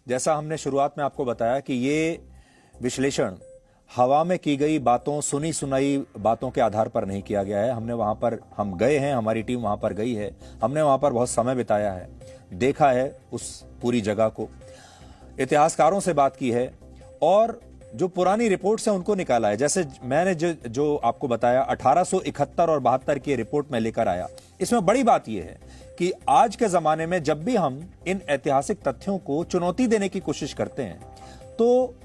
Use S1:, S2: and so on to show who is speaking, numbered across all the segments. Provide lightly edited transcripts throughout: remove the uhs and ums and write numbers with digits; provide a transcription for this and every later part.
S1: जैसा हमने शुरुआत में आपको बताया कि ये विश्लेषण हवा में की गई बातों, सुनी सुनाई बातों के आधार पर नहीं किया गया है। हमने वहां पर हम गए हैं, हमारी टीम वहां पर गई है, हमने वहां पर बहुत समय बिताया है, देखा है उस पूरी जगह को, इतिहासकारों से बात की है और जो पुरानी रिपोर्ट्स हैं उनको निकाला है। जैसे मैंने जो आपको बताया 1871 और 72 की रिपोर्ट में लेकर आया। इसमें बड़ी बात यह है कि आज के जमाने में जब भी हम इन ऐतिहासिक तथ्यों को चुनौती देने की कोशिश करते हैं तो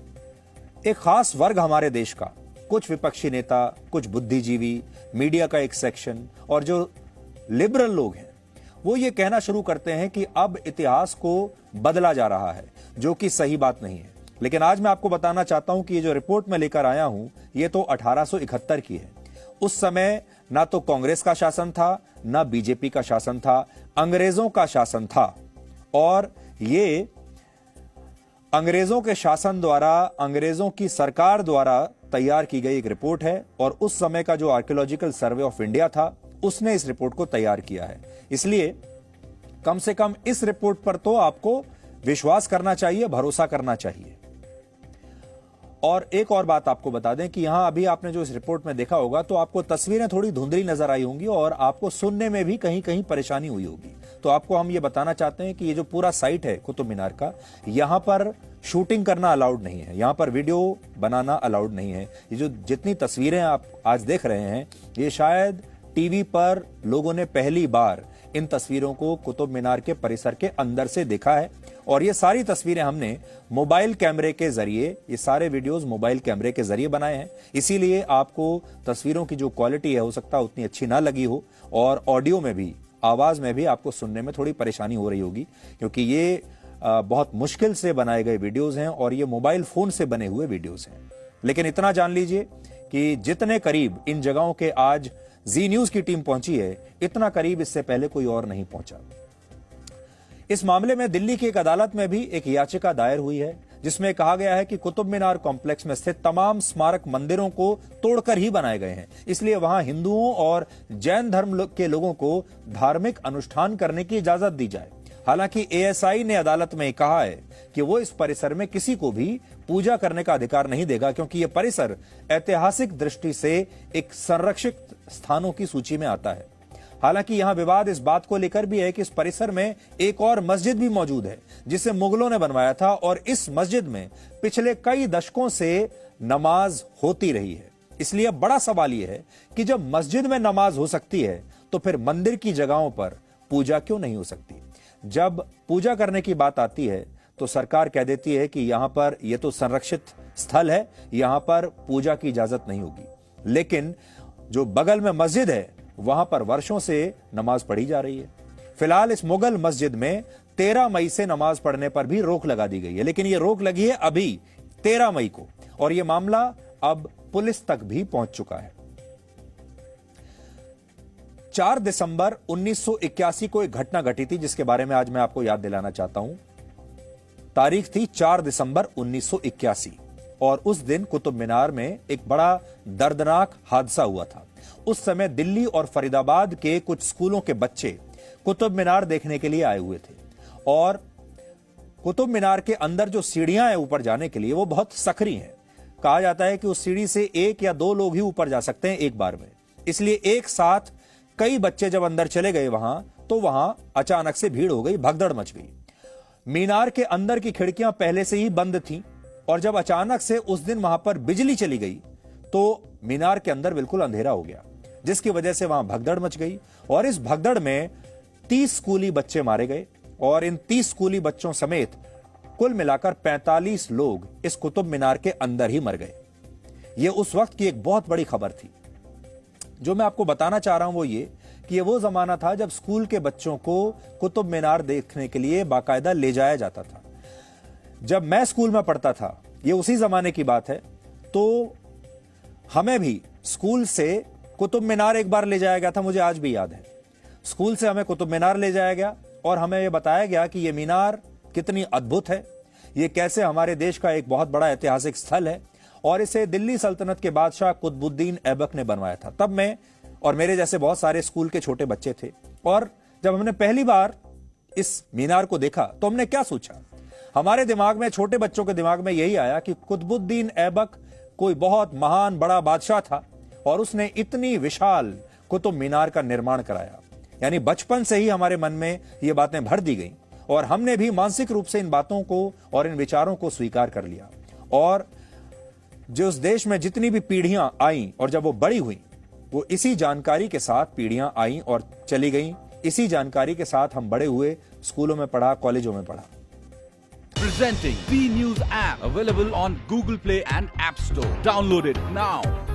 S1: एक खास वर्ग हमारे देश का, कुछ विपक्षी नेता, कुछ बुद्धिजीवी, मीडिया का एक सेक्शन और जो लिबरल लोग हैं, वो ये कहना शुरू करते हैं कि अब इतिहास को बदला जा रहा है, जो कि सही बात नहीं है। लेकिन आज मैं आपको बताना चाहता हूं कि ये जो रिपोर्ट मैं लेकर आया हूं, ये तो 1871 की है। उस समय ना तो कांग्रेस का शासन था, ना बीजेपी का शासन था, अंग्रेजों का शासन था। और ये अंग्रेजों के शासन द्वारा, अंग्रेजों की सरकार द्वारा तैयार की गई एक रिपोर्ट है और उस समय का जो आर्कियोलॉजिकल सर्वे ऑफ इंडिया था उसने इस रिपोर्ट को तैयार किया है। इसलिए कम से कम इस रिपोर्ट पर तो आपको विश्वास करना चाहिए, भरोसा करना चाहिए। और एक और बात आपको बता दें कि यहां अभी आपने जो इस रिपोर्ट में देखा होगा तो आपको तस्वीरें थोड़ी धुंधली नजर आई होंगी और आपको सुनने में भी कहीं कहीं परेशानी हुई होगी। तो आपको हम ये बताना चाहते हैं कि ये जो पूरा साइट है कुतुब मीनार का, यहां पर शूटिंग करना अलाउड नहीं है, यहां पर वीडियो बनाना अलाउड नहीं है। ये जो जितनी तस्वीरें आप आज देख रहे हैं, ये शायद टीवी पर लोगों ने पहली बार इन तस्वीरों को कुतुब मीनार के परिसर के अंदर से देखा है। और ये सारी तस्वीरें हमने मोबाइल कैमरे के जरिए, ये सारे वीडियोस मोबाइल कैमरे के जरिए बनाए हैं। इसीलिए आपको तस्वीरों की जो क्वालिटी है हो सकता है उतनी अच्छी ना लगी हो और ऑडियो में भी, आवाज में भी आपको सुनने में थोड़ी परेशानी हो रही होगी, क्योंकि ये बहुत मुश्किल से बनाए गए वीडियोस हैं और ये मोबाइल फोन से बने हुए वीडियोस हैं। लेकिन इतना जान लीजिए कि जितने करीब इन जगहों के आज जी न्यूज की टीम पहुंची है, इतना करीब इससे पहले कोई और नहीं पहुंचा। इस मामले में दिल्ली की एक अदालत में भी एक याचिका दायर हुई है जिसमें कहा गया है कि कुतुब मीनार कॉम्प्लेक्स में स्थित तमाम स्मारक मंदिरों को तोड़कर ही बनाए गए हैं, इसलिए वहां हिंदुओं और जैन धर्म के लोगों को धार्मिक अनुष्ठान करने की इजाजत दी जाए। हालांकि एएसआई ने अदालत में कहा है कि वो इस परिसर में किसी को भी पूजा करने का अधिकार नहीं देगा, क्योंकि यह परिसर ऐतिहासिक दृष्टि से एक संरक्षित स्थानों की सूची में आता है। हालांकि यहां विवाद इस बात को लेकर भी है कि इस परिसर में एक और मस्जिद भी मौजूद है जिसे मुगलों ने बनवाया था और इस मस्जिद में पिछले कई दशकों से नमाज होती रही है। इसलिए बड़ा सवाल यह है कि जब मस्जिद में नमाज हो सकती है तो फिर मंदिर की जगहों पर पूजा क्यों नहीं हो सकती। जब पूजा करने की बात आती है तो सरकार कह देती है कि यहां पर यह तो संरक्षित स्थल है, यहां पर पूजा की इजाजत नहीं होगी। लेकिन जो बगल में मस्जिद है वहां पर वर्षों से नमाज पढ़ी जा रही है। फिलहाल इस मुगल मस्जिद में 13 मई से नमाज पढ़ने पर भी रोक लगा दी गई है, लेकिन यह रोक लगी है अभी 13 मई को और यह मामला अब पुलिस तक भी पहुंच चुका है। 4 दिसंबर 1981 को एक घटना घटी थी जिसके बारे में आज मैं आपको याद दिलाना चाहता हूं। तारीख थी 4 दिसंबर 1981 और उस दिन कुतुब मीनार में एक बड़ा दर्दनाक हादसा हुआ था। उस समय दिल्ली और फरीदाबाद के कुछ स्कूलों के बच्चे कुतुब मीनार देखने के लिए आए हुए थे और कुतुब मीनार के अंदर जो सीढ़ियां हैं ऊपर जाने के लिए वो बहुत सकरी हैं। कहा जाता है कि उस सीढ़ी से 1 या 2 लोग ही ऊपर जा सकते हैं एक बार में। इसलिए एक साथ कई बच्चे जब अंदर चले गए वहां तो वहां अचानक से भीड़ हो गई, भगदड़ मच गई। मीनार के अंदर की खिड़कियां पहले से ही बंद थीं और जब अचानक से उस दिन वहां पर बिजली चली गई तो मीनार के अंदर बिल्कुल अंधेरा हो गया, जिसकी वजह से वहां भगदड़ मच गई और इस भगदड़ में 30 स्कूली बच्चे मारे गए और इन 30 स्कूली बच्चों समेत कुल मिलाकर 45 लोग इस कुतुब मीनार के अंदर ही मर गए। यह उस वक्त की एक बहुत बड़ी खबर थी। जो मैं आपको बताना चाह रहा हूं वो ये कि यह वो जमाना था जब स्कूल के बच्चों को कुतुब मीनार देखने के लिए बाकायदा ले जाया जाता था। जब मैं स्कूल में पढ़ता था, यह उसी जमाने की बात है, तो हमें भी स्कूल से कुतुब मीनार एक बार ले जाया गया था, मुझे आज भी याद है। स्कूल से हमें कुतुब मीनार ले जाया गया और हमें यह बताया गया कि यह मीनार कितनी अद्भुत है, यह कैसे हमारे देश का एक बहुत बड़ा ऐतिहासिक स्थल है और इसे दिल्ली सल्तनत के बादशाह कुतुबुद्दीन ऐबक ने बनवाया था। तब मैं और मेरे जैसे बहुत सारे स्कूल के छोटे बच्चे थे और जब हमने पहली बार इस मीनार को देखा तो हमने क्या सोचा, हमारे दिमाग में, छोटे बच्चों के दिमाग में यही आया कि कुतुबुद्दीन ऐबक कोई बहुत महान बड़ा बादशाह था और उसने इतनी विशाल कुतुब मीनार का निर्माण कराया। यानी बचपन से ही हमारे मन में ये बातें भर दी गई और हमने भी मानसिक रूप से इन बातों को और इन विचारों को स्वीकार कर लिया। और जो उस देश में जितनी भी पीढ़ियां आईं और जब वो बड़ी हुई, वो इसी जानकारी के साथ पीढ़ियां आईं और चली गईं। इसी जानकारी के साथ हम बड़े हुए, स्कूलों में पढ़ा, कॉलेजों में पढ़ा।
S2: Presenting V News app, available on Google Play and App Store. Download it now.